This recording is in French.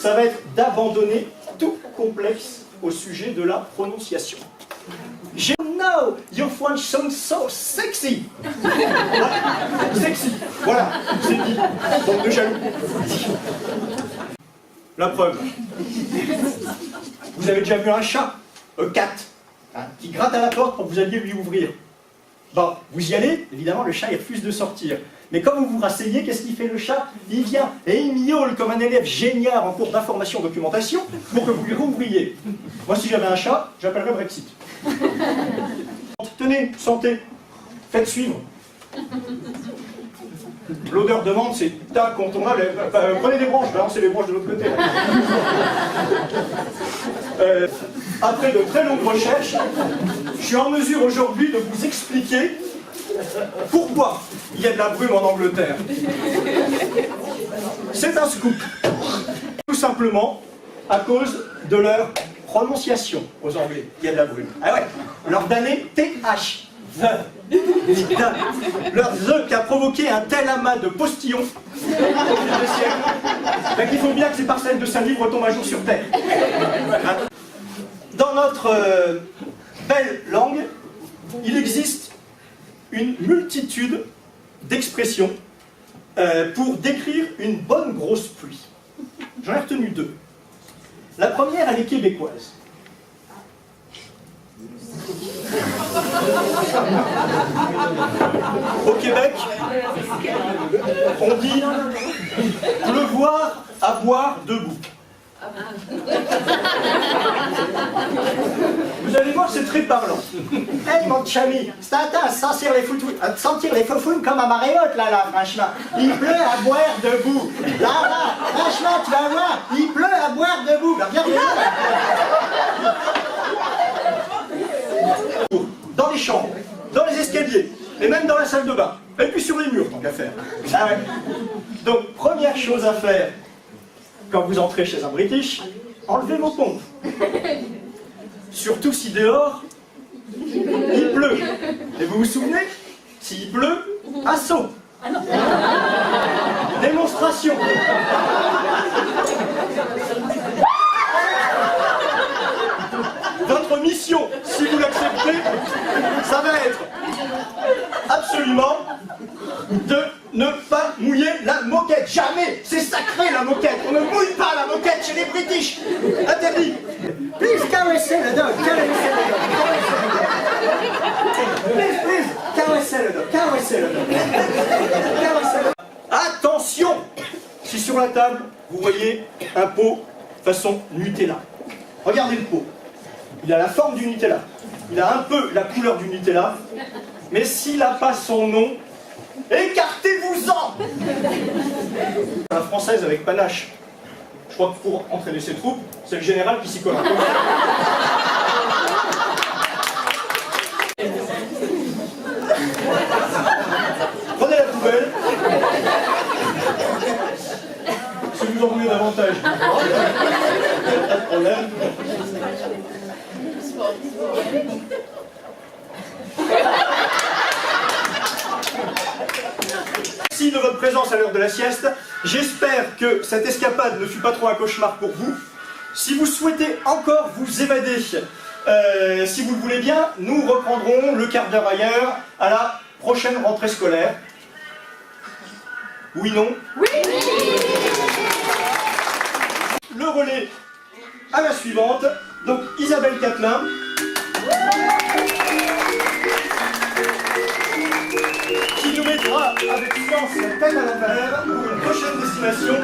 ça va être d'abandonner tout complexe au sujet de la prononciation. Now your French sounds so sexy. Sexy, voilà, c'est dit. Donc de jaloux. La preuve. Vous avez déjà vu un chat, un cat, hein, qui gratte à la porte quand vous alliez lui ouvrir. Bon, vous y allez, évidemment le chat il refuse de sortir. Mais quand vous vous rasseyez, qu'est-ce qu'il fait le chat? Il vient et il miaule comme un élève génial en cours d'information documentation pour que vous lui rouvriez. Moi si j'avais un chat, j'appellerais Brexit. Tenez, sentez, faites suivre. L'odeur de menthe, c'est incontournable. Prenez des branches, balancez les branches de l'autre côté. Après de très longues recherches, je suis en mesure aujourd'hui de vous expliquer pourquoi il y a de la brume en Angleterre. C'est un scoop. Tout simplement à cause de leur prononciation aux Anglais. Il y a de la brume. Ah ouais, leur damné TH. Leur The qui a provoqué un tel amas de postillons qu'il faut bien que ces parcelles de salive retombent un jour sur Terre. Dans notre belle langue, il existe une multitude d'expressions pour décrire une bonne grosse pluie. J'en ai retenu deux. La première, elle est québécoise. Au Québec, on dit pleuvoir à boire debout. Vous allez voir, c'est très parlant. Hey mon chami, c'est un temps à sentir les faufounes comme à marée haute, là, franchement. Il pleut à boire debout. Là, franchement, tu vas voir, il pleut à boire debout. Regardez-le. Dans les chambres, dans les escaliers, et même dans la salle de bain. Et puis sur les murs, tant qu'à faire. Ah ouais. Donc, première chose à faire, quand vous entrez chez un British, enlevez vos pompes. Surtout si dehors, il pleut. Et vous vous souvenez, s'il pleut, assaut. Démonstration. Votre mission, si vous l'acceptez, ça va être absolument de ne pas mouiller la moquette. Jamais. C'est sacré la moquette. On ne mouille pas la moquette chez les British. Interdit. Please caressez le dog. Caressez le dog. Please. Caressez le dog. Caressez le dog. Caressez le dog. Attention. Si sur la table, vous voyez un pot façon Nutella. Regardez le pot. Il a la forme du Nutella. Il a un peu la couleur du Nutella. Mais s'il n'a pas son nom, écartez-vous-en! La française avec panache. Je crois que pour entraîner ses troupes, c'est le général qui s'y colle. Prenez la poubelle. Si vous en voulez davantage, pas de problème. Merci de votre présence à l'heure de la sieste. J'espère que cette escapade ne fut pas trop un cauchemar pour vous. Si vous souhaitez encore vous évader, si vous le voulez bien, nous reprendrons le quart d'heure ailleurs à la prochaine rentrée scolaire. Oui, non? Oui. Le relais à la suivante. Donc Isabelle Catelin. Qui nous mettra avec force la tête à l'envers pour une prochaine destination.